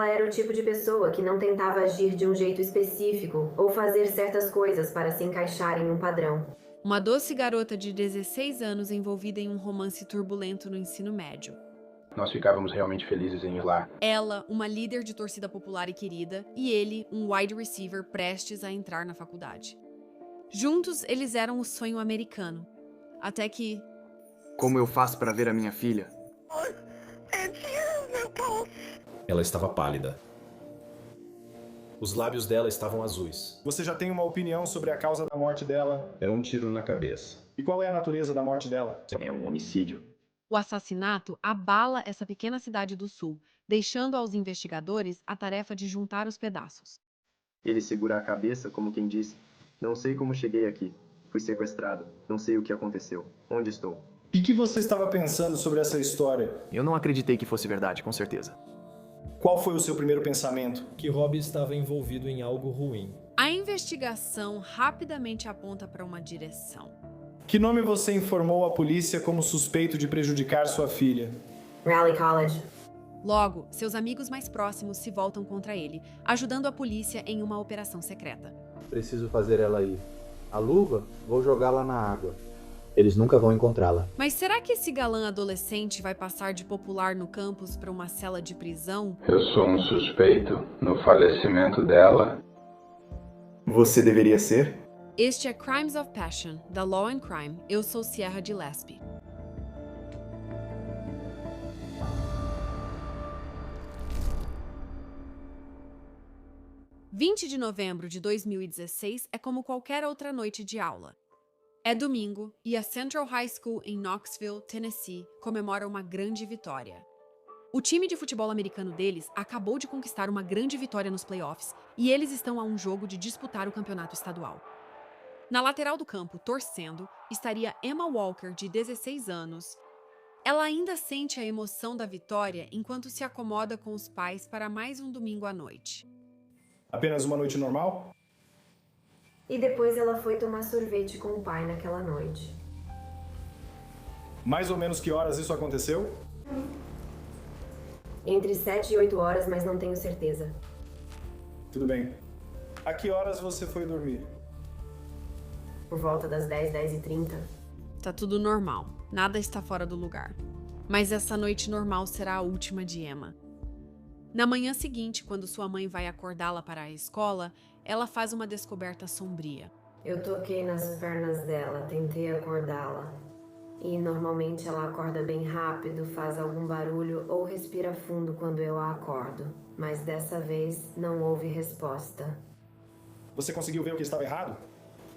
Ela era o tipo de pessoa que não tentava agir de um jeito específico ou fazer certas coisas para se encaixar em um padrão. Uma doce garota de 16 anos envolvida em um romance turbulento no ensino médio. Nós ficávamos realmente felizes em ir lá. Ela, uma líder de torcida popular e querida, e ele, um wide receiver prestes a entrar na faculdade. Juntos, eles eram o sonho americano. Até que... Como eu faço para ver a minha filha? Ela estava pálida. Os lábios dela estavam azuis. Você já tem uma opinião sobre a causa da morte dela? É um tiro na cabeça. E qual é a natureza da morte dela? É um homicídio. O assassinato abala essa pequena cidade do sul, deixando aos investigadores a tarefa de juntar os pedaços. Ele segura a cabeça como quem diz: não sei como cheguei aqui. Fui sequestrado. Não sei o que aconteceu. Onde estou? E que você estava pensando sobre essa história? Eu não acreditei que fosse verdade, com certeza. Qual foi o seu primeiro pensamento? Que Rob estava envolvido em algo ruim. A investigação rapidamente aponta para uma direção. Que nome você informou à polícia como suspeito de prejudicar sua filha? Raleigh College. Logo, seus amigos mais próximos se voltam contra ele, ajudando a polícia em uma operação secreta. Preciso fazer ela ir. A luva, vou jogá-la na água. Eles nunca vão encontrá-la. Mas será que esse galã adolescente vai passar de popular no campus para uma cela de prisão? Eu sou um suspeito no falecimento dela. Você deveria ser? Este é Crimes of Passion, da Law and Crime. Eu sou Sierra Gillespie. – 20 de novembro de 2016 é como qualquer outra noite de aula. É domingo e a Central High School em Knoxville, Tennessee, comemora uma grande vitória. O time de futebol americano deles acabou de conquistar uma grande vitória nos playoffs e eles estão a um jogo de disputar o campeonato estadual. Na lateral do campo, torcendo, estaria Emma Walker, de 16 anos. Ela ainda sente a emoção da vitória enquanto se acomoda com os pais para mais um domingo à noite. Apenas uma noite normal? E depois ela foi tomar sorvete com o pai naquela noite. Mais ou menos que horas isso aconteceu? Entre 7 e 8 horas, mas não tenho certeza. Tudo bem. A que horas você foi dormir? Por volta das 10, 10h30. Tá tudo normal, nada está fora do lugar. Mas essa noite normal será a última de Emma. Na manhã seguinte, quando sua mãe vai acordá-la para a escola, ela faz uma descoberta sombria. Eu toquei nas pernas dela, tentei acordá-la. E normalmente ela acorda bem rápido, faz algum barulho ou respira fundo quando eu a acordo. Mas dessa vez não houve resposta. Você conseguiu ver o que estava errado?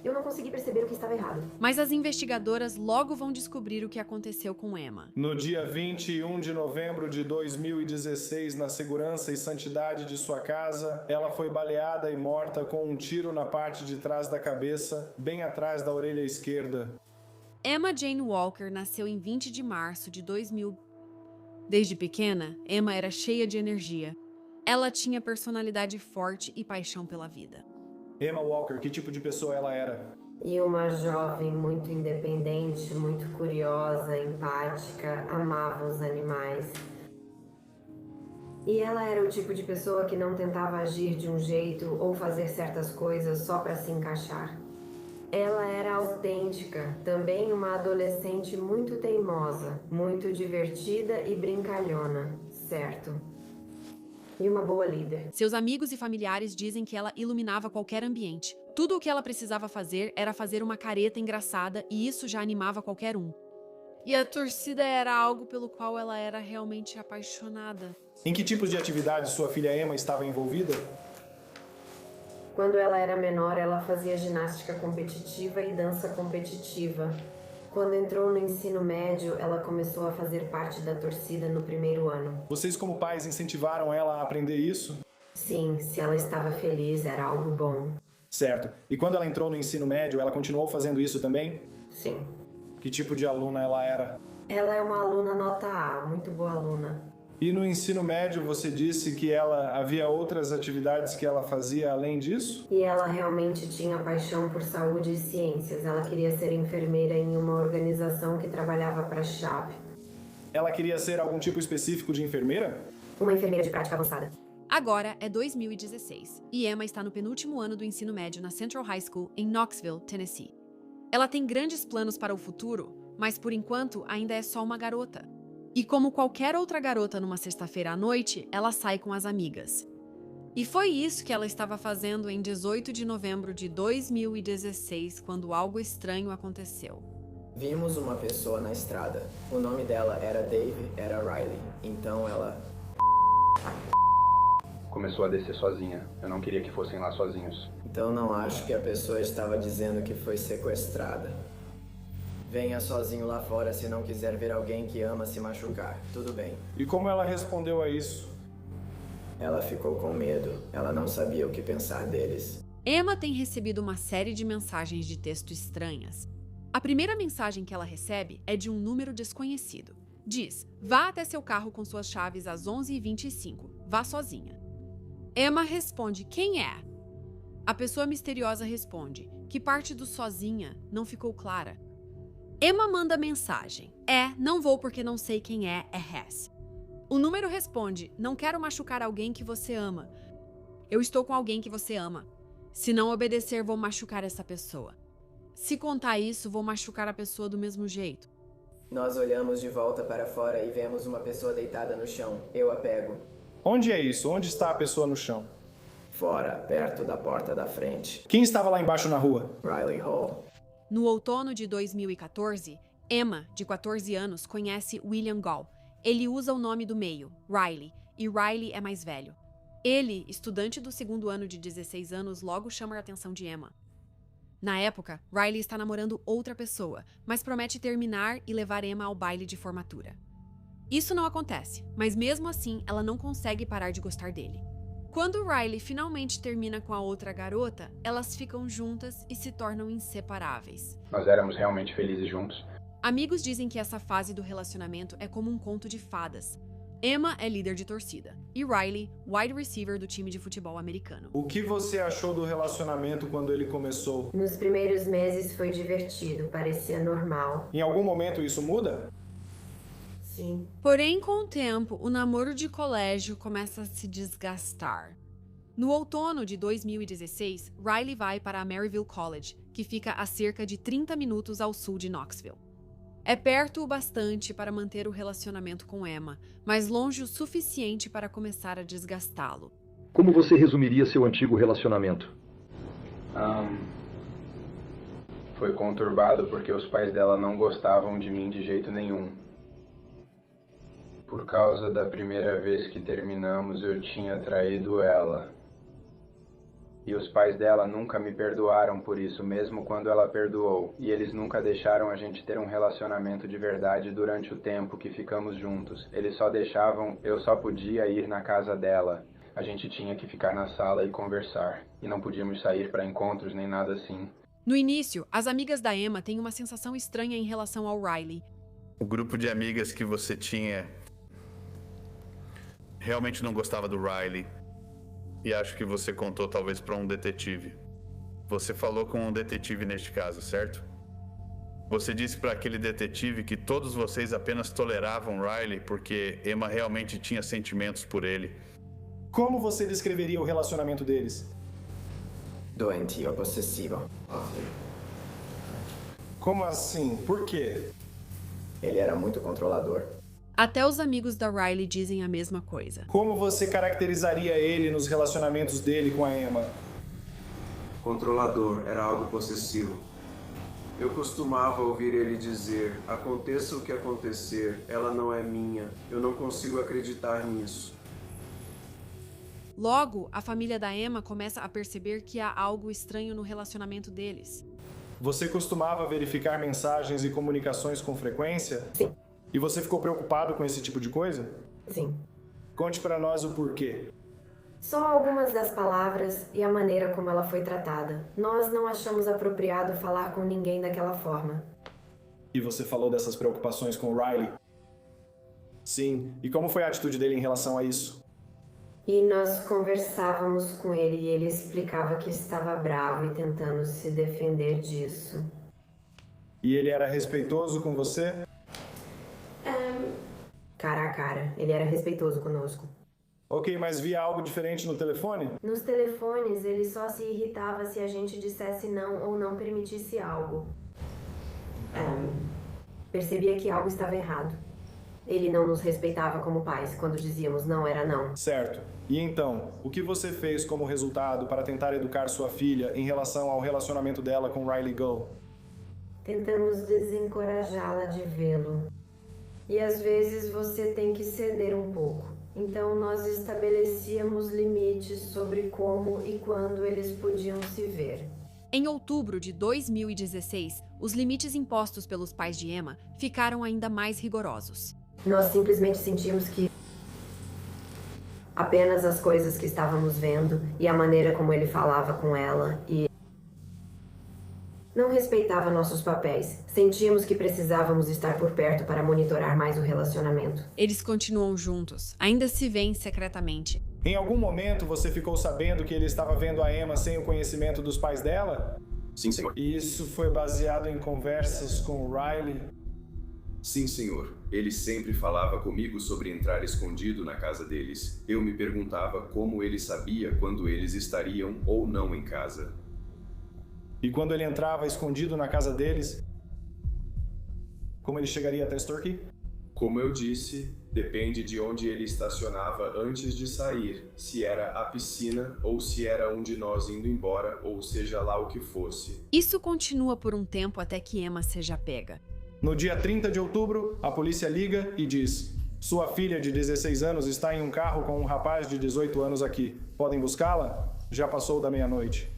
Eu não consegui perceber o que estava errado. Mas as investigadoras logo vão descobrir o que aconteceu com Emma. No dia 21 de novembro de 2016, na segurança e santidade de sua casa, ela foi baleada e morta com um tiro na parte de trás da cabeça, bem atrás da orelha esquerda. Emma Jane Walker nasceu em 20 de março de 2000. Desde pequena, Emma era cheia de energia. Ela tinha personalidade forte e paixão pela vida. Emma Walker, que tipo de pessoa ela era? E uma jovem muito independente, muito curiosa, empática, amava os animais. E ela era o tipo de pessoa que não tentava agir de um jeito ou fazer certas coisas só para se encaixar. Ela era autêntica, também uma adolescente muito teimosa, muito divertida e brincalhona, certo? E uma boa líder. Seus amigos e familiares dizem que ela iluminava qualquer ambiente. Tudo o que ela precisava fazer era fazer uma careta engraçada e isso já animava qualquer um. E a torcida era algo pelo qual ela era realmente apaixonada. Em que tipos de atividades sua filha Emma estava envolvida? Quando ela era menor, ela fazia ginástica competitiva e dança competitiva. Quando entrou no ensino médio, ela começou a fazer parte da torcida no primeiro ano. Vocês como pais incentivaram ela a aprender isso? Sim, se ela estava feliz, era algo bom. Certo. E quando ela entrou no ensino médio, ela continuou fazendo isso também? Sim. Que tipo de aluna ela era? Ela é uma aluna nota A, muito boa aluna. E no ensino médio você disse que havia outras atividades que ela fazia além disso? E ela realmente tinha paixão por saúde e ciências. Ela queria ser enfermeira em uma organização que trabalhava para a Sharp. Ela queria ser algum tipo específico de enfermeira? Uma enfermeira de prática avançada. Agora é 2016 e Emma está no penúltimo ano do ensino médio na Central High School em Knoxville, Tennessee. Ela tem grandes planos para o futuro, mas por enquanto ainda é só uma garota. E como qualquer outra garota numa sexta-feira à noite, ela sai com as amigas. E foi isso que ela estava fazendo em 18 de novembro de 2016, quando algo estranho aconteceu. Vimos uma pessoa na estrada. O nome dela era Dave, era Riley. Então ela... Começou a descer sozinha. Eu não queria que fossem lá sozinhos. Então não acho que a pessoa estava dizendo que foi sequestrada. Venha sozinho lá fora se não quiser ver alguém que ama se machucar. Tudo bem. E como ela respondeu a isso? Ela ficou com medo. Ela não sabia o que pensar deles. Emma tem recebido uma série de mensagens de texto estranhas. A primeira mensagem que ela recebe é de um número desconhecido. Diz: vá até seu carro com suas chaves às 11h25. Vá sozinha. Emma responde: quem é? A pessoa misteriosa responde: que parte do sozinha não ficou clara. Emma manda mensagem: não vou porque não sei quem é Hess. O número responde: não quero machucar alguém que você ama. Eu estou com alguém que você ama. Se não obedecer, vou machucar essa pessoa. Se contar isso, vou machucar a pessoa do mesmo jeito. Nós olhamos de volta para fora e vemos uma pessoa deitada no chão. Eu a pego. Onde é isso? Onde está a pessoa no chão? Fora, perto da porta da frente. Quem estava lá embaixo na rua? Riley Hall. No outono de 2014, Emma, de 14 anos, conhece William Gall. Ele usa o nome do meio, Riley, e Riley é mais velho. Ele, estudante do segundo ano de 16 anos, logo chama a atenção de Emma. Na época, Riley está namorando outra pessoa, mas promete terminar e levar Emma ao baile de formatura. Isso não acontece, mas mesmo assim ela não consegue parar de gostar dele. Quando Riley finalmente termina com a outra garota, elas ficam juntas e se tornam inseparáveis. Nós éramos realmente felizes juntos. Amigos dizem que essa fase do relacionamento é como um conto de fadas. Emma é líder de torcida e Riley, wide receiver do time de futebol americano. O que você achou do relacionamento quando ele começou? Nos primeiros meses foi divertido, parecia normal. Em algum momento isso muda? Sim. Porém, com o tempo, o namoro de colégio começa a se desgastar. No outono de 2016, Riley vai para a Maryville College, que fica a cerca de 30 minutos ao sul de Knoxville. É perto o bastante para manter o relacionamento com Emma, mas longe o suficiente para começar a desgastá-lo. Como você resumiria seu antigo relacionamento? Foi conturbado porque os pais dela não gostavam de mim de jeito nenhum. Por causa da primeira vez que terminamos, eu tinha traído ela. E os pais dela nunca me perdoaram por isso, mesmo quando ela perdoou. E eles nunca deixaram a gente ter um relacionamento de verdade durante o tempo que ficamos juntos. Eles só deixavam, eu só podia ir na casa dela. A gente tinha que ficar na sala e conversar. E não podíamos sair para encontros nem nada assim. No início, as amigas da Emma têm uma sensação estranha em relação ao Riley. O grupo de amigas que você tinha realmente não gostava do Riley. E acho que você contou talvez para um detetive. Você falou com um detetive neste caso, certo? Você disse para aquele detetive que todos vocês apenas toleravam Riley porque Emma realmente tinha sentimentos por ele. Como você descreveria o relacionamento deles? Doentio, possessivo. Como assim? Por quê? Ele era muito controlador. Até os amigos da Riley dizem a mesma coisa. Como você caracterizaria ele nos relacionamentos dele com a Emma? Controlador, era algo possessivo. Eu costumava ouvir ele dizer: aconteça o que acontecer, ela não é minha. Eu não consigo acreditar nisso. Logo, a família da Emma começa a perceber que há algo estranho no relacionamento deles. Você costumava verificar mensagens e comunicações com frequência? Sim. E você ficou preocupado com esse tipo de coisa? Sim. Conte pra nós o porquê. Só algumas das palavras e a maneira como ela foi tratada. Nós não achamos apropriado falar com ninguém daquela forma. E você falou dessas preocupações com o Riley? Sim. E como foi a atitude dele em relação a isso? E nós conversávamos com ele e ele explicava que estava bravo e tentando se defender disso. E ele era respeitoso com você? Cara a cara. Ele era respeitoso conosco. Ok, mas via algo diferente no telefone? Nos telefones, ele só se irritava se a gente dissesse não ou não permitisse algo. Percebia que algo estava errado. Ele não nos respeitava como pais. Quando dizíamos não, era não. Certo. E então, o que você fez como resultado para tentar educar sua filha em relação ao relacionamento dela com Riley Go? Tentamos desencorajá-la de vê-lo. E às vezes você tem que ceder um pouco. Então nós estabelecíamos limites sobre como e quando eles podiam se ver. Em outubro de 2016, os limites impostos pelos pais de Emma ficaram ainda mais rigorosos. Nós simplesmente sentimos que apenas as coisas que estávamos vendo e a maneira como ele falava com ela e não respeitava nossos papéis. Sentíamos que precisávamos estar por perto para monitorar mais o relacionamento. Eles continuam juntos, ainda se veem secretamente. Em algum momento você ficou sabendo que ele estava vendo a Emma sem o conhecimento dos pais dela? Sim, senhor. E isso foi baseado em conversas com o Riley? Sim, senhor. Ele sempre falava comigo sobre entrar escondido na casa deles. Eu me perguntava como ele sabia quando eles estariam ou não em casa. E quando ele entrava escondido na casa deles, como ele chegaria até Storky? Como eu disse, depende de onde ele estacionava antes de sair, se era a piscina ou se era um de nós indo embora, ou seja lá o que fosse. Isso continua por um tempo até que Emma seja pega. No dia 30 de outubro, a polícia liga e diz: sua filha de 16 anos está em um carro com um rapaz de 18 anos aqui. Podem buscá-la? Já passou da meia-noite.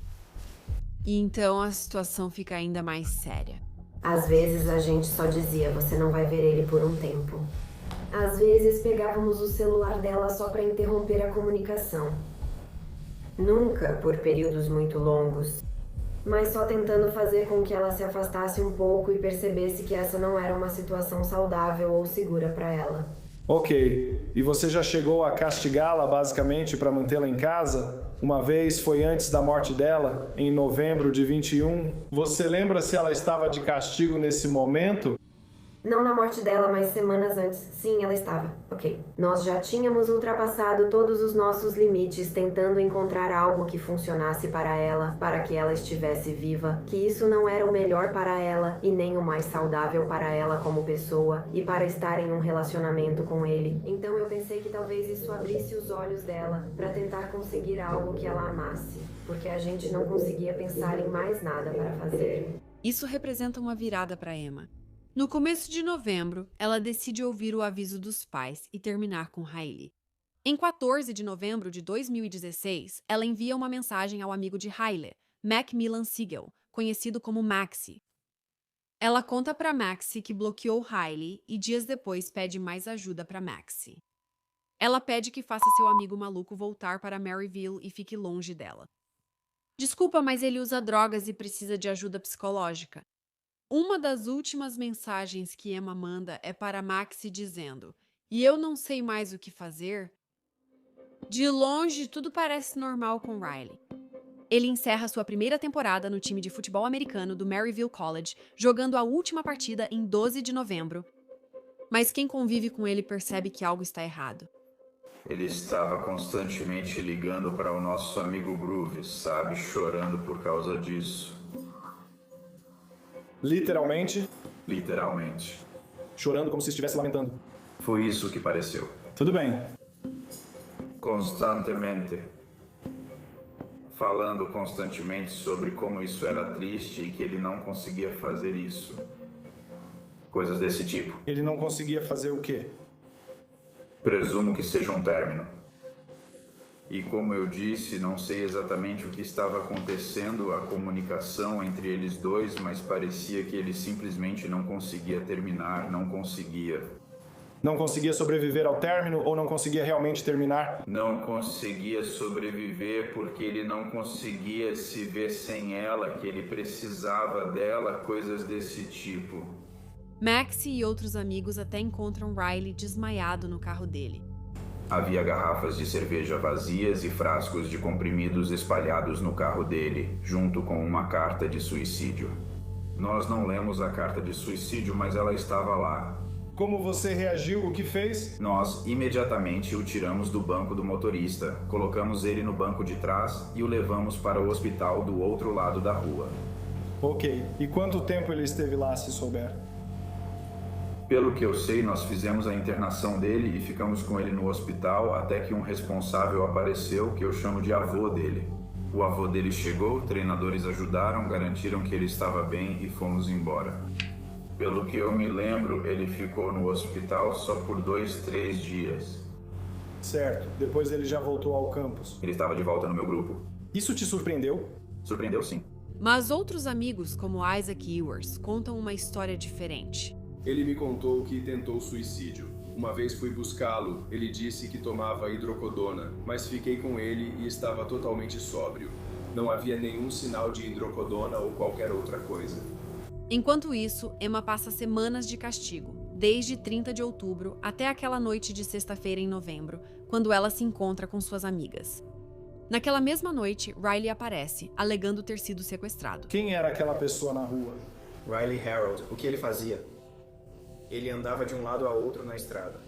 E então a situação fica ainda mais séria. Às vezes a gente só dizia, você não vai ver ele por um tempo. Às vezes pegávamos o celular dela só para interromper a comunicação. Nunca por períodos muito longos, mas só tentando fazer com que ela se afastasse um pouco e percebesse que essa não era uma situação saudável ou segura para ela. Ok, e você já chegou a castigá-la basicamente para mantê-la em casa? Uma vez foi antes da morte dela, em novembro de 21. Você lembra se ela estava de castigo nesse momento? Não na morte dela, mas semanas antes. Sim, ela estava. Ok. Nós já tínhamos ultrapassado todos os nossos limites, tentando encontrar algo que funcionasse para ela, para que ela estivesse viva, que isso não era o melhor para ela e nem o mais saudável para ela como pessoa e para estar em um relacionamento com ele. Então eu pensei que talvez isso abrisse os olhos dela para tentar conseguir algo que ela amasse, porque a gente não conseguia pensar em mais nada para fazer. Isso representa uma virada para Emma. No começo de novembro, ela decide ouvir o aviso dos pais e terminar com Riley. Em 14 de novembro de 2016, ela envia uma mensagem ao amigo de Riley, Macmillan Siegel, conhecido como Maxie. Ela conta para Maxie que bloqueou Riley e dias depois pede mais ajuda para Maxie. Ela pede que faça seu amigo maluco voltar para Maryville e fique longe dela. Desculpa, mas ele usa drogas e precisa de ajuda psicológica. Uma das últimas mensagens que Emma manda é para Maxie dizendo: "E eu não sei mais o que fazer?" De longe, tudo parece normal com Riley. Ele encerra sua primeira temporada no time de futebol americano do Maryville College, jogando a última partida em 12 de novembro. Mas quem convive com ele percebe que algo está errado. Ele estava constantemente ligando para o nosso amigo Groove, sabe, chorando por causa disso. Literalmente? Literalmente. Chorando como se estivesse lamentando. Foi isso que pareceu. Tudo bem. Constantemente. Falando constantemente sobre como isso era triste e que ele não conseguia fazer isso. Coisas desse tipo. Ele não conseguia fazer o quê? Presumo que seja um término. E como eu disse, não sei exatamente o que estava acontecendo, a comunicação entre eles dois, mas parecia que ele simplesmente não conseguia terminar, não conseguia. Não conseguia sobreviver ao término ou não conseguia realmente terminar? Não conseguia sobreviver porque ele não conseguia se ver sem ela, que ele precisava dela, coisas desse tipo. Maxie e outros amigos até encontram Riley desmaiado no carro dele. Havia garrafas de cerveja vazias e frascos de comprimidos espalhados no carro dele, junto com uma carta de suicídio. Nós não lemos a carta de suicídio, mas ela estava lá. Como você reagiu? O que fez? Nós imediatamente o tiramos do banco do motorista, colocamos ele no banco de trás e o levamos para o hospital do outro lado da rua. Ok. E quanto tempo ele esteve lá, se souber? Pelo que eu sei, nós fizemos a internação dele e ficamos com ele no hospital até que um responsável apareceu, que eu chamo de avô dele. O avô dele chegou, treinadores ajudaram, garantiram que ele estava bem e fomos embora. Pelo que eu me lembro, ele ficou no hospital só por 2, 3 dias. Certo. Depois ele já voltou ao campus. Ele estava de volta no meu grupo. Isso te surpreendeu? Surpreendeu, sim. Mas outros amigos, como Isaac Ewers, contam uma história diferente. Ele me contou que tentou suicídio. Uma vez fui buscá-lo, ele disse que tomava hidrocodona, mas fiquei com ele e estava totalmente sóbrio. Não havia nenhum sinal de hidrocodona ou qualquer outra coisa. Enquanto isso, Emma passa semanas de castigo, desde 30 de outubro até aquela noite de sexta-feira em novembro, quando ela se encontra com suas amigas. Naquela mesma noite, Riley aparece, alegando ter sido sequestrado. Quem era aquela pessoa na rua? Riley Harold. O que ele fazia? Ele andava de um lado a outro na estrada.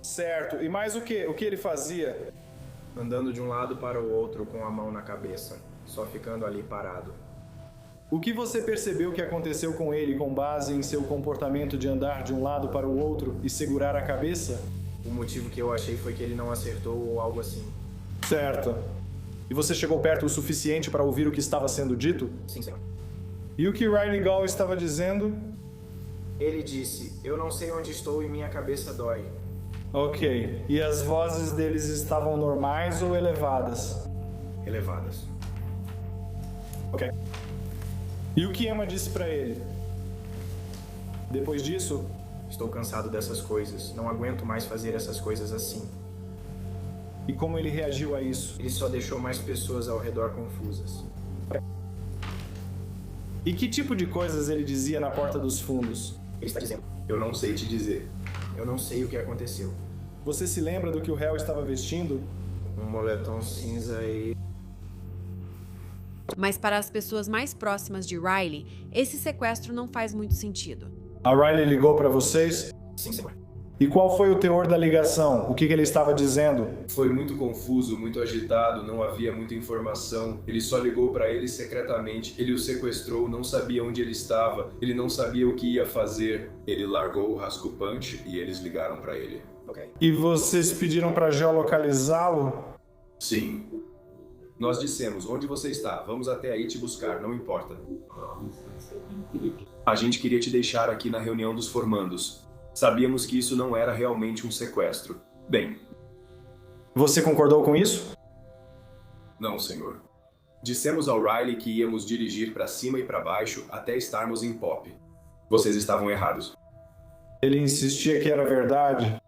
Certo. E mais o quê? O que ele fazia? Andando de um lado para o outro com a mão na cabeça, só ficando ali parado. O que você percebeu que aconteceu com ele com base em seu comportamento de andar de um lado para o outro e segurar a cabeça? O motivo que eu achei foi que ele não acertou ou algo assim. Certo. E você chegou perto o suficiente para ouvir o que estava sendo dito? Sim, senhor. E o que Riley Gall estava dizendo? Ele disse, eu não sei onde estou e minha cabeça dói. Ok. E as vozes deles estavam normais ou elevadas? Elevadas. Ok. E o que Emma disse pra ele? Depois disso? Estou cansado dessas coisas. Não aguento mais fazer essas coisas assim. E como ele reagiu a isso? Ele só deixou mais pessoas ao redor confusas. E que tipo de coisas ele dizia na porta dos fundos? Ele está dizendo, eu não sei te dizer. Eu não sei o que aconteceu. Você se lembra do que o réu estava vestindo? Um moletom cinza e... Mas para as pessoas mais próximas de Riley, esse sequestro não faz muito sentido. A Riley ligou para vocês? Sim, senhor. E qual foi o teor da ligação? O que ele estava dizendo? Foi muito confuso, muito agitado, não havia muita informação. Ele só ligou para ele secretamente. Ele o sequestrou, não sabia onde ele estava, ele não sabia o que ia fazer. Ele largou o rascupante e eles ligaram para ele. Okay. E vocês pediram para geolocalizá-lo? Sim. Nós dissemos, onde você está? Vamos até aí te buscar, não importa. A gente queria te deixar aqui na reunião dos formandos. Sabíamos que isso não era realmente um sequestro. Bem... Você concordou com isso? Não, senhor. Dissemos ao Riley que íamos dirigir para cima e para baixo até estarmos em Pop. Vocês estavam errados. Ele insistia que era verdade?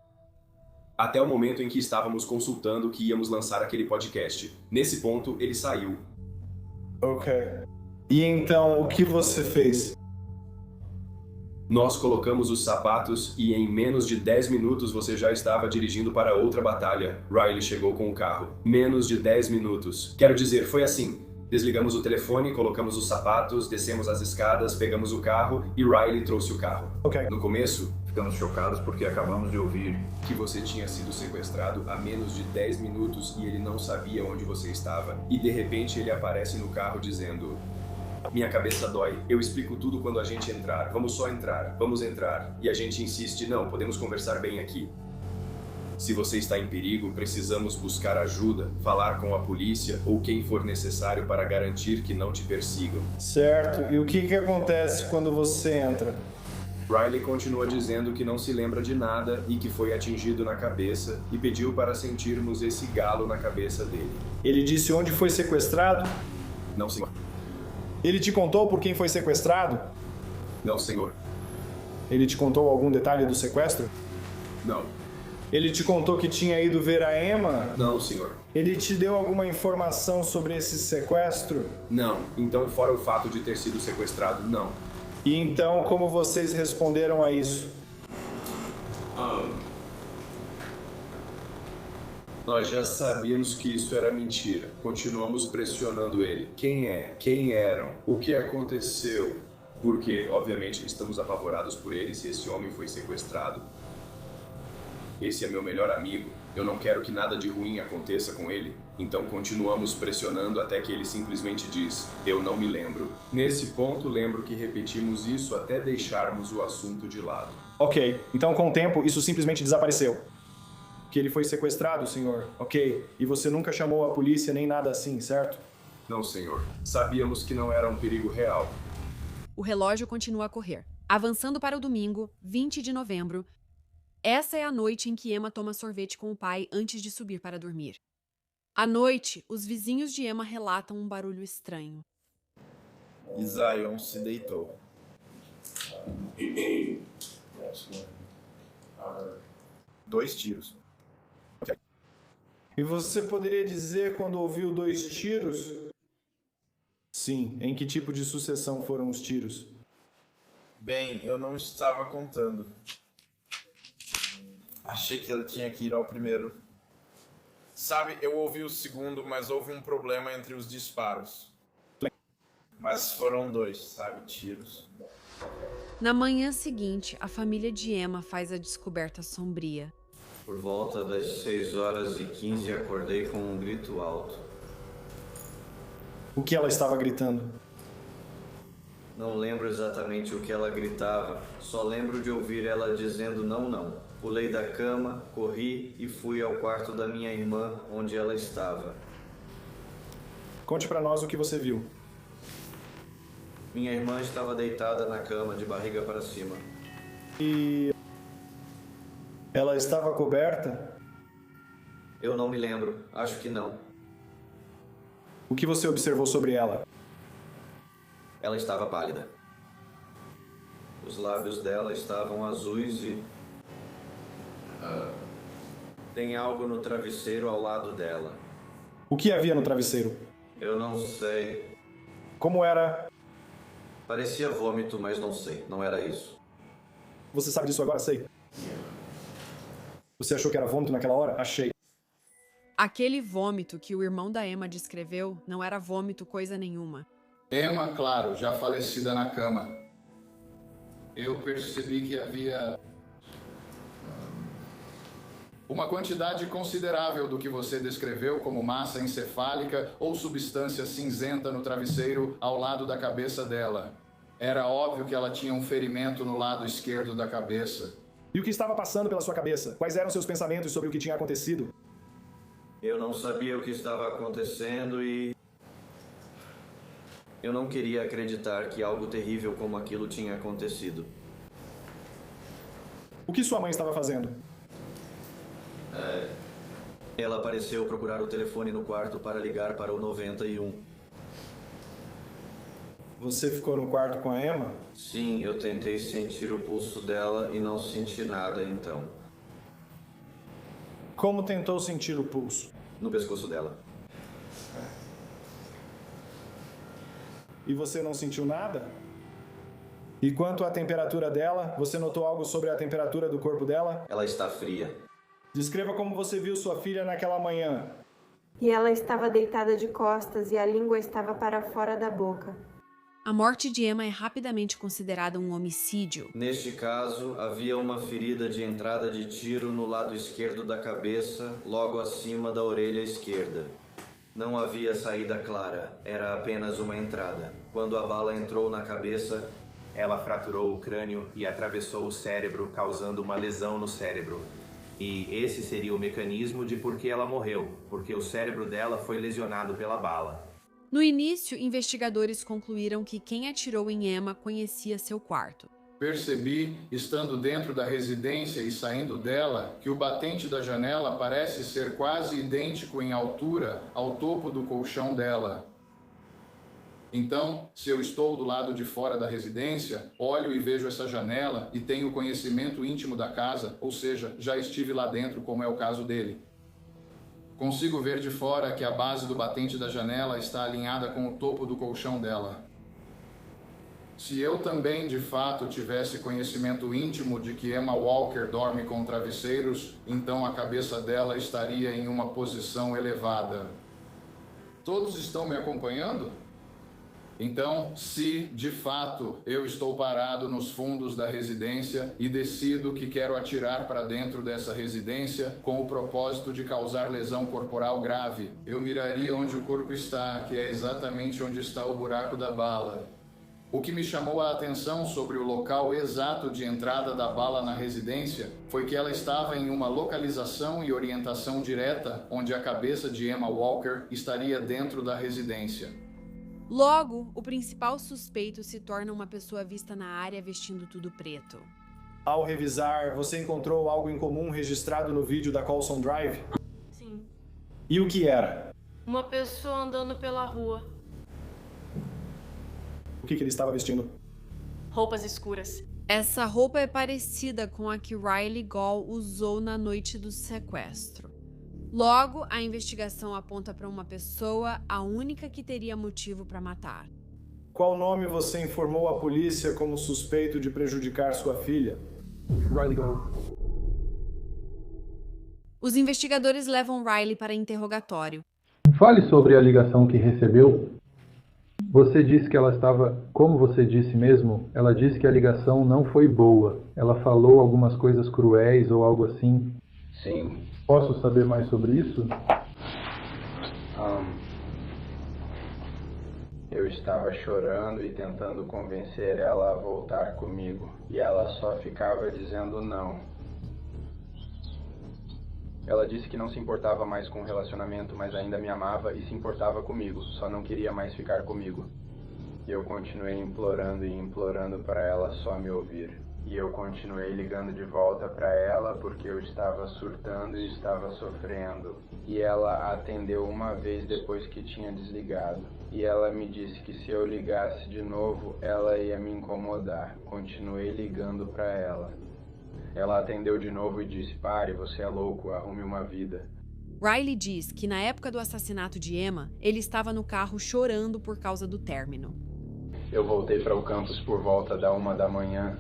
Até o momento em que estávamos consultando que íamos lançar aquele podcast. Nesse ponto, ele saiu. Ok. E então, o que você fez? Nós colocamos os sapatos e em menos de 10 minutos você já estava dirigindo para outra batalha. Riley chegou com o carro. Menos de 10 minutos. Quero dizer, foi assim. Desligamos o telefone, colocamos os sapatos, descemos as escadas, pegamos o carro e Riley trouxe o carro. Ok. No começo, ficamos chocados porque acabamos de ouvir que você tinha sido sequestrado há menos de 10 minutos e ele não sabia onde você estava. E de repente ele aparece no carro dizendo... Minha cabeça dói. Eu explico tudo quando a gente entrar. Vamos só entrar. Vamos entrar. E a gente insiste, não, podemos conversar bem aqui. Se você está em perigo, precisamos buscar ajuda, falar com a polícia ou quem for necessário para garantir que não te persigam. Certo. E o que acontece quando você entra? Riley continua dizendo que não se lembra de nada e que foi atingido na cabeça e pediu para sentirmos esse galo na cabeça dele. Ele disse onde foi sequestrado? Não, senhor. Ele te contou por quem foi sequestrado? Não, senhor. Ele te contou algum detalhe do sequestro? Não. Ele te contou que tinha ido ver a Emma? Não, senhor. Ele te deu alguma informação sobre esse sequestro? Não. Então, fora o fato de ter sido sequestrado, não. E então, como vocês responderam a isso? Nós já sabíamos que isso era mentira. Continuamos pressionando ele. Quem é? Quem eram? O que aconteceu? Porque, obviamente, estamos apavorados por ele se esse homem foi sequestrado. Esse é meu melhor amigo. Eu não quero que nada de ruim aconteça com ele. Então continuamos pressionando até que ele simplesmente diz, eu não me lembro. Nesse ponto, lembro que repetimos isso até deixarmos o assunto de lado. Ok, então com o tempo isso simplesmente desapareceu. Que ele foi sequestrado, senhor. Ok, e você nunca chamou a polícia nem nada assim, certo? Não, senhor. Sabíamos que não era um perigo real. O relógio continua a correr. Avançando para o domingo, 20 de novembro, essa é a noite em que Emma toma sorvete com o pai antes de subir para dormir. À noite, os vizinhos de Emma relatam um barulho estranho. Zion se deitou. 2 tiros. E você poderia dizer quando ouviu 2 tiros? Sim, em que tipo de sucessão foram os tiros? Bem, eu não estava contando. Achei que ele tinha que ir ao primeiro. Sabe, eu ouvi o segundo, mas houve um problema entre os disparos. Mas foram 2, sabe, tiros. Na manhã seguinte, a família de Emma faz a descoberta sombria. Por volta das 6h15, acordei com um grito alto. O que ela estava gritando? Não lembro exatamente o que ela gritava, só lembro de ouvir ela dizendo não, não. Pulei da cama, corri e fui ao quarto da minha irmã, onde ela estava. Conte pra nós o que você viu. Minha irmã estava deitada na cama, de barriga para cima. E ela estava coberta? Eu não me lembro, acho que não. O que você observou sobre ela? Ela estava pálida. Os lábios dela estavam azuis e... tem algo no travesseiro ao lado dela. O que havia no travesseiro? Eu não sei. Como era? Parecia vômito, mas não sei. Não era isso. Você sabe disso agora? Sei. Você achou que era vômito naquela hora? Achei. Aquele vômito que o irmão da Emma descreveu não era vômito coisa nenhuma. Emma, claro, já falecida na cama. Eu percebi que havia uma quantidade considerável do que você descreveu como massa encefálica ou substância cinzenta no travesseiro ao lado da cabeça dela. Era óbvio que ela tinha um ferimento no lado esquerdo da cabeça. E o que estava passando pela sua cabeça? Quais eram seus pensamentos sobre o que tinha acontecido? Eu não sabia o que estava acontecendo e... eu não queria acreditar que algo terrível como aquilo tinha acontecido. O que sua mãe estava fazendo? Ela apareceu procurar o telefone no quarto para ligar para o 91. Você ficou no quarto com a Emma? Sim, eu tentei sentir o pulso dela e não senti nada então. Como tentou sentir o pulso? No pescoço dela. E você não sentiu nada? E quanto à temperatura dela, você notou algo sobre a temperatura do corpo dela? Ela está fria. Descreva como você viu sua filha naquela manhã. E ela estava deitada de costas e a língua estava para fora da boca. A morte de Emma é rapidamente considerada um homicídio. Neste caso, havia uma ferida de entrada de tiro no lado esquerdo da cabeça, logo acima da orelha esquerda. Não havia saída clara, era apenas uma entrada. Quando a bala entrou na cabeça, ela fraturou o crânio e atravessou o cérebro, causando uma lesão no cérebro. E esse seria o mecanismo de por que ela morreu, porque o cérebro dela foi lesionado pela bala. No início, investigadores concluíram que quem atirou em Emma conhecia seu quarto. Percebi, estando dentro da residência e saindo dela, que o batente da janela parece ser quase idêntico em altura ao topo do colchão dela. Então, se eu estou do lado de fora da residência, olho e vejo essa janela e tenho conhecimento íntimo da casa, ou seja, já estive lá dentro, como é o caso dele. Consigo ver de fora que a base do batente da janela está alinhada com o topo do colchão dela. Se eu também, de fato, tivesse conhecimento íntimo de que Emma Walker dorme com travesseiros, então a cabeça dela estaria em uma posição elevada. Todos estão me acompanhando? Então, se, de fato, eu estou parado nos fundos da residência e decido que quero atirar para dentro dessa residência com o propósito de causar lesão corporal grave, eu miraria onde o corpo está, que é exatamente onde está o buraco da bala. O que me chamou a atenção sobre o local exato de entrada da bala na residência foi que ela estava em uma localização e orientação direta onde a cabeça de Emma Walker estaria dentro da residência. Logo, o principal suspeito se torna uma pessoa vista na área vestindo tudo preto. Ao revisar, você encontrou algo em comum registrado no vídeo da Colson Drive? Sim. E o que era? Uma pessoa andando pela rua. O que ele estava vestindo? Roupas escuras. Essa roupa é parecida com a que Riley Gall usou na noite do sequestro. Logo, a investigação aponta para uma pessoa, a única que teria motivo para matar. Qual nome você informou à polícia como suspeito de prejudicar sua filha? Riley Gall. Os investigadores levam Riley para interrogatório. Fale sobre a ligação que recebeu. Você disse que ela estava, como você disse mesmo, ela disse que a ligação não foi boa. Ela falou algumas coisas cruéis ou algo assim. Sim. Posso saber mais sobre isso? Eu estava chorando e tentando convencer ela a voltar comigo. E ela só ficava dizendo não. Ela disse que não se importava mais com o relacionamento, mas ainda me amava e se importava comigo, só não queria mais ficar comigo. E eu continuei implorando e implorando para ela só me ouvir. E eu continuei ligando de volta para ela porque eu estava surtando e estava sofrendo. E ela atendeu uma vez depois que tinha desligado. E ela me disse que se eu ligasse de novo, ela ia me incomodar. Continuei ligando para ela. Ela atendeu de novo e disse: "Pare, você é louco, arrume uma vida." Riley diz que na época do assassinato de Emma, ele estava no carro chorando por causa do término. Eu voltei para o campus por volta da 1 da manhã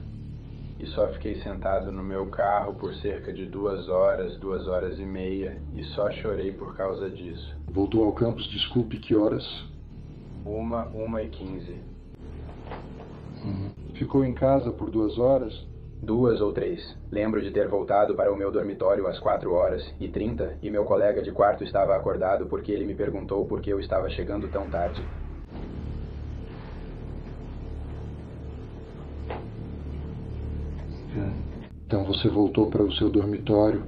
e só fiquei sentado no meu carro por cerca de 2 horas, 2 horas e meia, e só chorei por causa disso. Voltou ao campus, desculpe, que horas? 1h15. Ficou em casa por 2 horas? 2 ou 3. Lembro de ter voltado para o meu dormitório às 4h30 e meu colega de quarto estava acordado porque ele me perguntou por que eu estava chegando tão tarde. Então você voltou para o seu dormitório?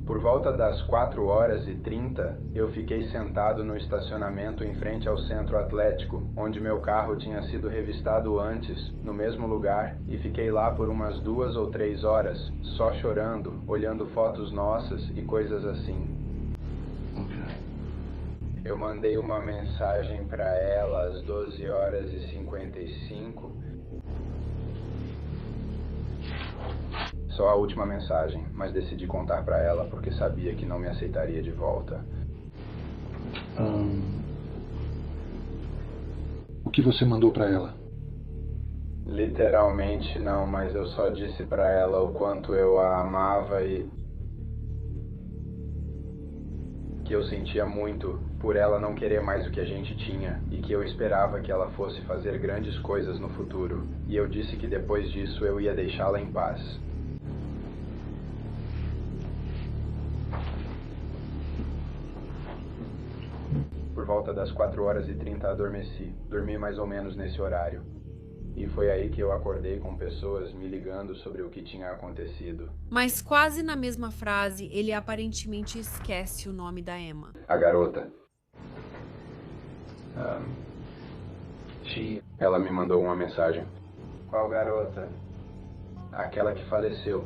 Por volta das 4h30, eu fiquei sentado no estacionamento em frente ao centro atlético, onde meu carro tinha sido revistado antes, no mesmo lugar, e fiquei lá por umas 2 ou 3 horas, só chorando, olhando fotos nossas e coisas assim. Eu mandei uma mensagem para ela às 12h55. Só a última mensagem, mas decidi contar para ela porque sabia que não me aceitaria de volta. O que você mandou para ela? Literalmente não, mas eu só disse para ela o quanto eu a amava e que eu sentia muito por ela não querer mais o que a gente tinha e que eu esperava que ela fosse fazer grandes coisas no futuro. E eu disse que depois disso eu ia deixá-la em paz. Por volta das 4h30 adormeci. Dormi mais ou menos nesse horário. E foi aí que eu acordei com pessoas me ligando sobre o que tinha acontecido. Mas quase na mesma frase, ele aparentemente esquece o nome da Emma. A garota. Ela me mandou uma mensagem. Qual garota? Aquela que faleceu.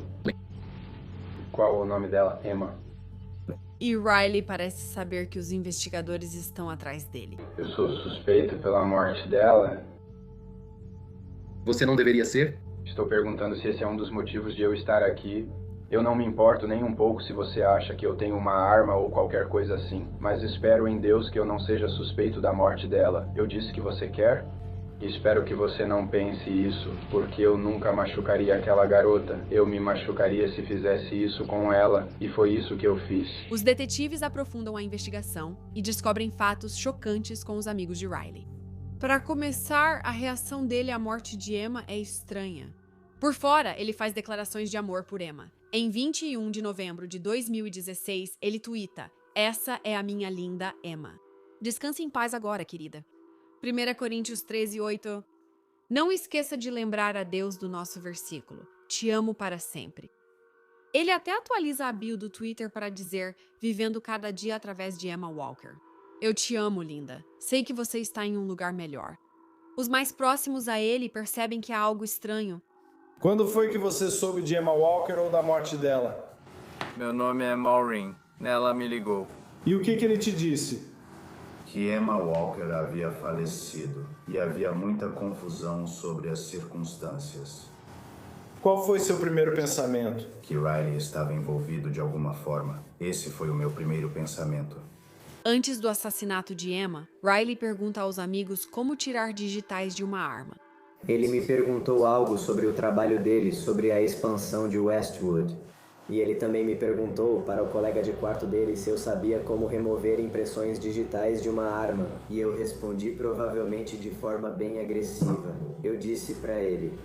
Qual o nome dela? Emma. E Riley parece saber que os investigadores estão atrás dele. Eu sou suspeito pela morte dela. Você não deveria ser? Estou perguntando se esse é um dos motivos de eu estar aqui. Eu não me importo nem um pouco se você acha que eu tenho uma arma ou qualquer coisa assim, mas espero em Deus que eu não seja suspeito da morte dela. Eu disse que você quer? E espero que você não pense isso, porque eu nunca machucaria aquela garota. Eu me machucaria se fizesse isso com ela, e foi isso que eu fiz. Os detetives aprofundam a investigação e descobrem fatos chocantes com os amigos de Riley. Para começar, a reação dele à morte de Emma é estranha. Por fora, ele faz declarações de amor por Emma. Em 21 de novembro de 2016, ele tuita: "Essa é a minha linda Emma. Descanse em paz agora, querida." 1 Coríntios 13:8. Não esqueça de lembrar a Deus do nosso versículo: "Te amo para sempre." Ele até atualiza a bio do Twitter para dizer: "Vivendo cada dia através de Emma Walker." Eu te amo, linda. Sei que você está em um lugar melhor. Os mais próximos a ele percebem que há algo estranho. Quando foi que você soube de Emma Walker ou da morte dela? Meu nome é Maureen. Ela me ligou. E o que ele te disse? Que Emma Walker havia falecido e havia muita confusão sobre as circunstâncias. Qual foi seu primeiro pensamento? Que Riley estava envolvido de alguma forma. Esse foi o meu primeiro pensamento. Antes do assassinato de Emma, Riley pergunta aos amigos como tirar digitais de uma arma. Ele me perguntou algo sobre o trabalho dele, sobre a expansão de Westwood. E ele também me perguntou para o colega de quarto dele se eu sabia como remover impressões digitais de uma arma. E eu respondi provavelmente de forma bem agressiva. Eu disse para ele: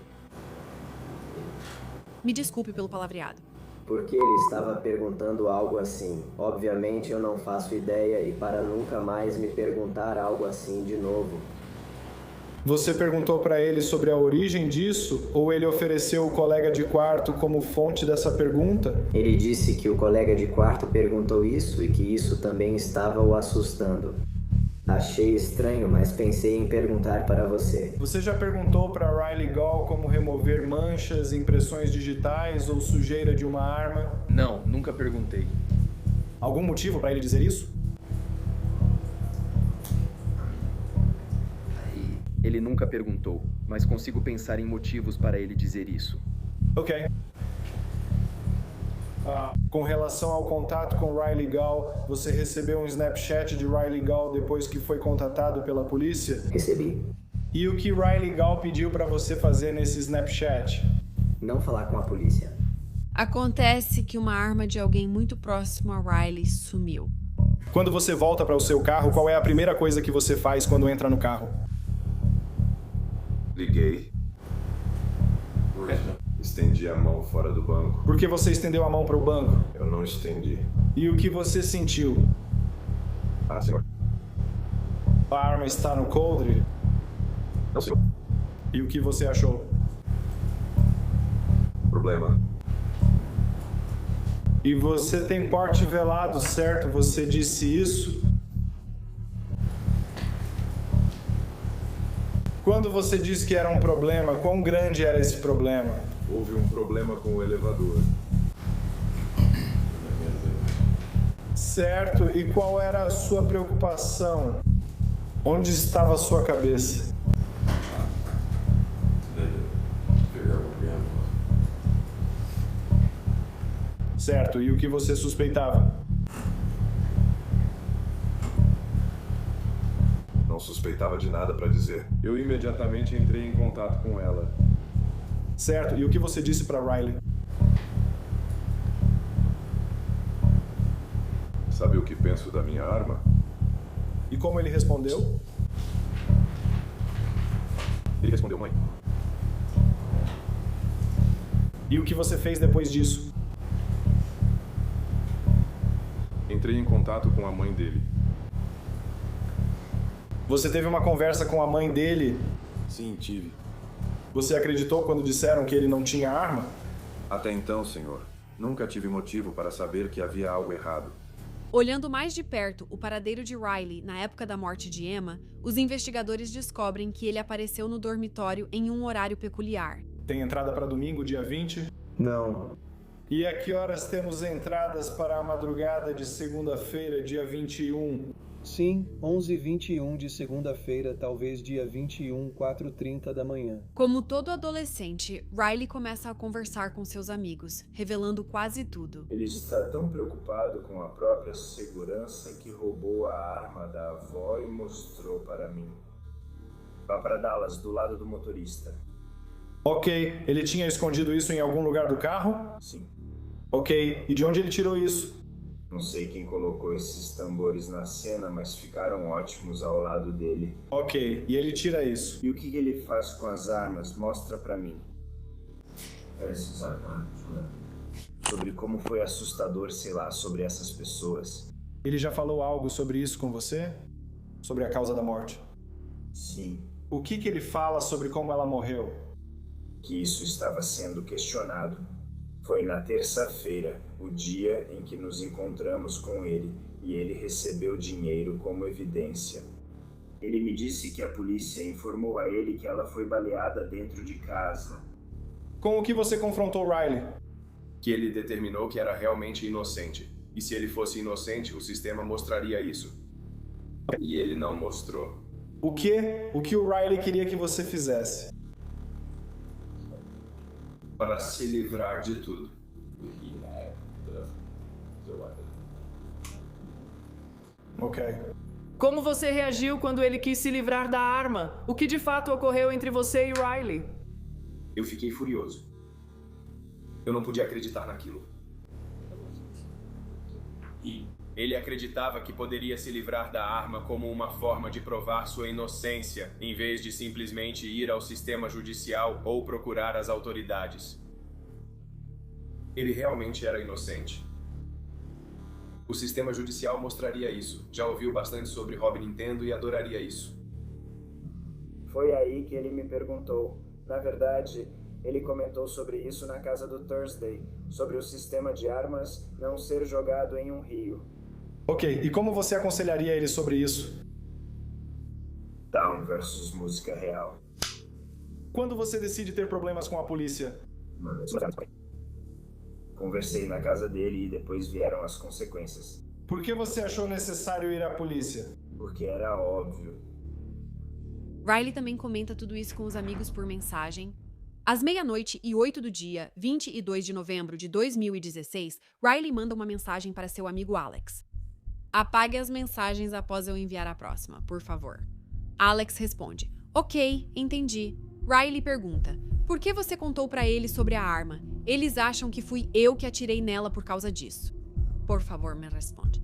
Me desculpe pelo palavreado. Porque ele estava perguntando algo assim. Obviamente eu não faço ideia e para nunca mais me perguntar algo assim de novo. Você perguntou para ele sobre a origem disso ou ele ofereceu o colega de quarto como fonte dessa pergunta? Ele disse que o colega de quarto perguntou isso e que isso também estava o assustando. Achei estranho, mas pensei em perguntar para você. Você já perguntou para Riley Gall como remover manchas, impressões digitais ou sujeira de uma arma? Não, nunca perguntei. Algum motivo para ele dizer isso? Ele nunca perguntou, mas consigo pensar em motivos para ele dizer isso. Ok. Com relação ao contato com Riley Gall, você recebeu um Snapchat de Riley Gall depois que foi contatado pela polícia? Recebi. E o que Riley Gall pediu para você fazer nesse Snapchat? Não falar com a polícia. Acontece que uma arma de alguém muito próximo a Riley sumiu. Quando você volta para o seu carro, qual é a primeira coisa que você faz quando entra no carro? Liguei. Estendi a mão fora do banco. Por que você estendeu a mão para o banco? Eu não estendi. E o que você sentiu? Senhor. A arma está no coldre? Não, senhor. E o que você achou? Problema. E você tem porte velado, certo? Você disse isso? Quando você disse que era um problema, quão grande era esse problema? Houve um problema com o elevador. Certo, e qual era a sua preocupação? Onde estava a sua cabeça? Certo, e o que você suspeitava? Não suspeitava de nada para dizer. Eu imediatamente entrei em contato com ela. Certo, e o que você disse para Riley? Sabe o que penso da minha arma? E como ele respondeu? Ele respondeu: mãe. E o que você fez depois disso? Entrei em contato com a mãe dele. Você teve uma conversa com a mãe dele? Sim, tive. Você acreditou quando disseram que ele não tinha arma? Até então, senhor, nunca tive motivo para saber que havia algo errado. Olhando mais de perto o paradeiro de Riley na época da morte de Emma, os investigadores descobrem que ele apareceu no dormitório em um horário peculiar. Tem entrada para domingo, dia 20? Não. E a que horas temos entradas para a madrugada de segunda-feira, dia 21? Sim, 11h21 de segunda-feira, talvez dia 21, 4h30 da manhã. Como todo adolescente, Riley começa a conversar com seus amigos, revelando quase tudo. Ele está tão preocupado com a própria segurança que roubou a arma da avó e mostrou para mim. Vá para Dallas, do lado do motorista. Ok, ele tinha escondido isso em algum lugar do carro? Sim. Ok, e de onde ele tirou isso? Não sei quem colocou esses tambores na cena, mas ficaram ótimos ao lado dele. Ok, e ele tira isso. E o que ele faz com as armas? Mostra pra mim. Sobre como foi assustador, sei lá, sobre essas pessoas. Ele já falou algo sobre isso com você? Sobre a causa da morte? Sim. O que ele fala sobre como ela morreu? Que isso estava sendo questionado. Foi na terça-feira, o dia em que nos encontramos com ele, e ele recebeu dinheiro como evidência. Ele me disse que a polícia informou a ele que ela foi baleada dentro de casa. Com o que você confrontou Riley? Que ele determinou que era realmente inocente. E se ele fosse inocente, o sistema mostraria isso. E ele não mostrou. O que o Riley queria que você fizesse? Para se livrar de tudo. Ok. Como você reagiu quando ele quis se livrar da arma? O que de fato ocorreu entre você e Riley? Eu fiquei furioso. Eu não podia acreditar naquilo. E ele acreditava que poderia se livrar da arma como uma forma de provar sua inocência, em vez de simplesmente ir ao sistema judicial ou procurar as autoridades. Ele realmente era inocente. O sistema judicial mostraria isso. Já ouviu bastante sobre Rob Nintendo e adoraria isso. Foi aí que ele me perguntou. Na verdade, ele comentou sobre isso na casa do Thursday, sobre o sistema de armas não ser jogado em um rio. Ok, e como você aconselharia ele sobre isso? Down versus música real. Quando você decide ter problemas com a polícia? Conversei na casa dele e depois vieram as consequências. Por que você achou necessário ir à polícia? Porque era óbvio. Riley também comenta tudo isso com os amigos por mensagem. Às 00:08 do dia, 22 de novembro de 2016, Riley manda uma mensagem para seu amigo Alex. Apague as mensagens após eu enviar a próxima, por favor. Alex responde: Ok, entendi. Riley pergunta: Por que você contou para eles sobre a arma? Eles acham que fui eu que atirei nela por causa disso. Por favor, me responde.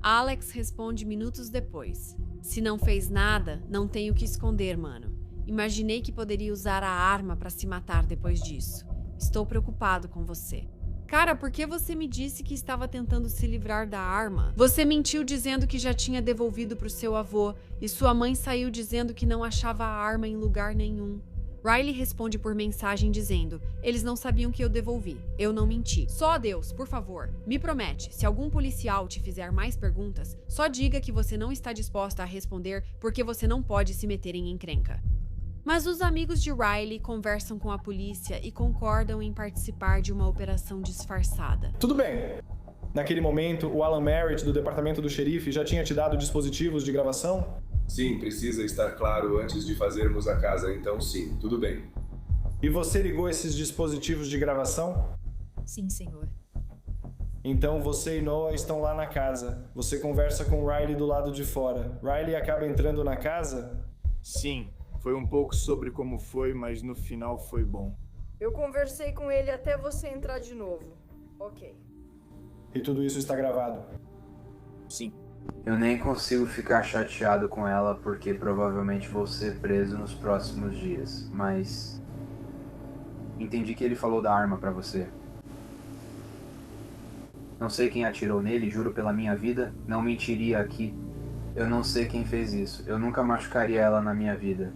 Alex responde minutos depois: Se não fez nada, não tenho o que esconder, mano. Imaginei que poderia usar a arma para se matar depois disso. Estou preocupado com você. Cara, por que você me disse que estava tentando se livrar da arma? Você mentiu dizendo que já tinha devolvido para o seu avô e sua mãe saiu dizendo que não achava a arma em lugar nenhum. Riley responde por mensagem dizendo: Eles não sabiam que eu devolvi. Eu não menti. Só Deus, por favor, me promete, se algum policial te fizer mais perguntas, só diga que você não está disposta a responder porque você não pode se meter em encrenca. Mas os amigos de Riley conversam com a polícia e concordam em participar de uma operação disfarçada. Tudo bem. Naquele momento, o Alan Merritt, do departamento do xerife, já tinha te dado dispositivos de gravação? Sim, precisa estar claro antes de fazermos a casa, então sim, tudo bem. E você ligou esses dispositivos de gravação? Sim, senhor. Então você e Noah estão lá na casa. Você conversa com Riley do lado de fora. Riley acaba entrando na casa? Sim. Foi um pouco sobre como foi, mas no final foi bom. Eu conversei com ele até você entrar de novo. Ok. E tudo isso está gravado? Sim. Eu nem consigo ficar chateado com ela porque provavelmente vou ser preso nos próximos dias, mas... Entendi que ele falou da arma pra você. Não sei quem atirou nele, juro pela minha vida, não mentiria aqui. Eu não sei quem fez isso, eu nunca machucaria ela na minha vida.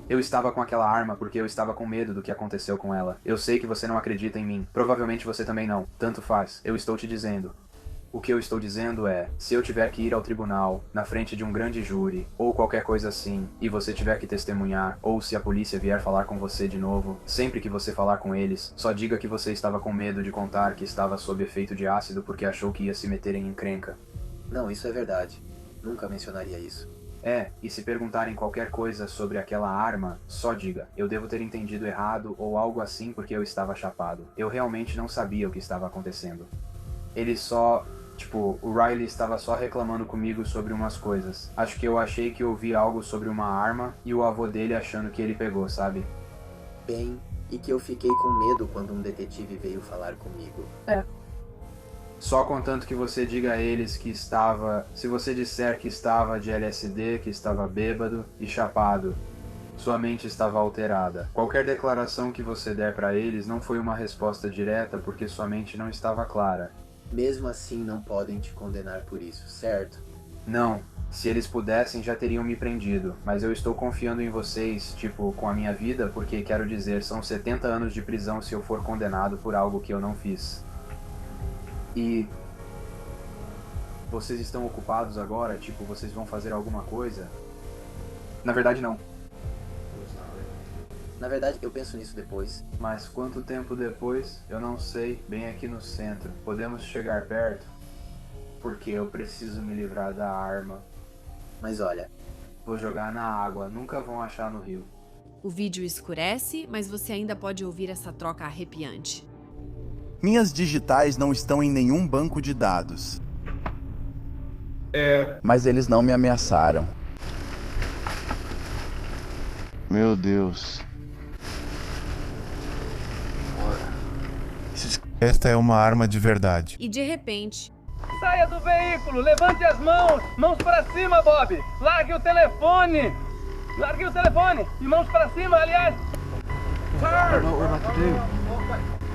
Eu estava com aquela arma porque eu estava com medo do que aconteceu com ela. Eu sei que você não acredita em mim. Provavelmente você também não. Tanto faz. Eu estou te dizendo. O que eu estou dizendo é, se eu tiver que ir ao tribunal, na frente de um grande júri, ou qualquer coisa assim, e você tiver que testemunhar, ou se a polícia vier falar com você de novo, sempre que você falar com eles, só diga que você estava com medo de contar que estava sob efeito de ácido porque achou que ia se meter em encrenca. Não, isso é verdade. Nunca mencionaria isso. E se perguntarem qualquer coisa sobre aquela arma, só diga, eu devo ter entendido errado ou algo assim porque eu estava chapado. Eu realmente não sabia o que estava acontecendo. Ele só... o Riley estava só reclamando comigo sobre umas coisas. Acho que eu achei que ouvi algo sobre uma arma e o avô dele achando que ele pegou, sabe? Bem, e que eu fiquei com medo quando um detetive veio falar comigo. Só contanto que você diga a eles que estava... Se você disser que estava de LSD, que estava bêbado e chapado, sua mente estava alterada. Qualquer declaração que você der para eles não foi uma resposta direta porque sua mente não estava clara. Mesmo assim, não podem te condenar por isso, certo? Não. Se eles pudessem, já teriam me prendido. Mas eu estou confiando em vocês, tipo, com a minha vida, porque, quero dizer, são 70 anos de prisão se eu for condenado por algo que eu não fiz. E... vocês estão ocupados agora? Tipo, vocês vão fazer alguma coisa? Na verdade, não. Na verdade, eu penso nisso depois. Mas quanto tempo depois? Eu não sei. Bem aqui no centro. Podemos chegar perto? Porque eu preciso me livrar da arma. Mas olha... Vou jogar na água. Nunca vão achar no rio. O vídeo escurece, mas você ainda pode ouvir essa troca arrepiante. Minhas digitais não estão em nenhum banco de dados. Mas eles não me ameaçaram. Meu Deus. Esta é uma arma de verdade. E de repente... Saia do veículo, levante as mãos, mãos para cima, Bob. Largue o telefone. Largue o telefone e mãos para cima, aliás.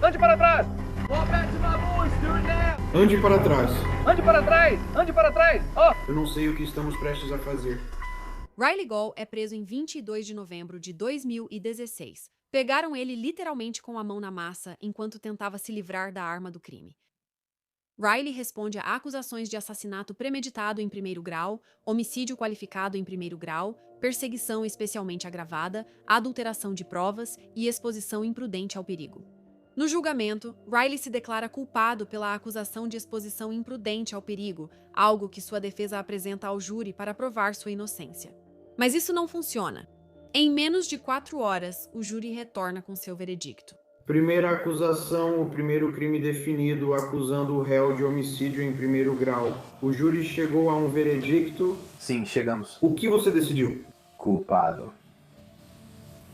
Ande para trás. Ande para trás. Ande para trás. Ande para trás. Eu não sei o que estamos prestes a fazer. Riley Gall é preso em 22 de novembro de 2016. Pegaram ele literalmente com a mão na massa enquanto tentava se livrar da arma do crime. Riley responde a acusações de assassinato premeditado em primeiro grau, homicídio qualificado em primeiro grau, perseguição especialmente agravada, adulteração de provas e exposição imprudente ao perigo. No julgamento, Riley se declara culpado pela acusação de exposição imprudente ao perigo, algo que sua defesa apresenta ao júri para provar sua inocência. Mas isso não funciona. Em menos de 4 horas, o júri retorna com seu veredicto. Primeira acusação, o primeiro crime definido, acusando o réu de homicídio em primeiro grau. O júri chegou a um veredicto? Sim, chegamos. O que você decidiu? Culpado.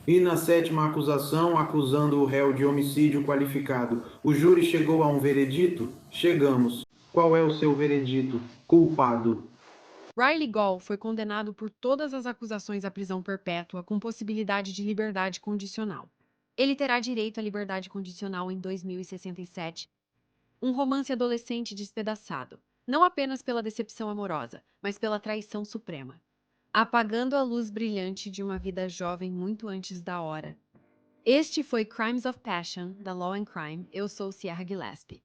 E na 7ª acusação, acusando o réu de homicídio qualificado. O júri chegou a um veredito? Chegamos. Qual é o seu veredito? Culpado. Riley Gall foi condenado por todas as acusações à prisão perpétua com possibilidade de liberdade condicional. Ele terá direito à liberdade condicional em 2067. Um romance adolescente despedaçado, não apenas pela decepção amorosa, mas pela traição suprema. Apagando a luz brilhante de uma vida jovem muito antes da hora. Este foi Crimes of Passion, da Law and Crime. Eu sou Sierra Gillespie.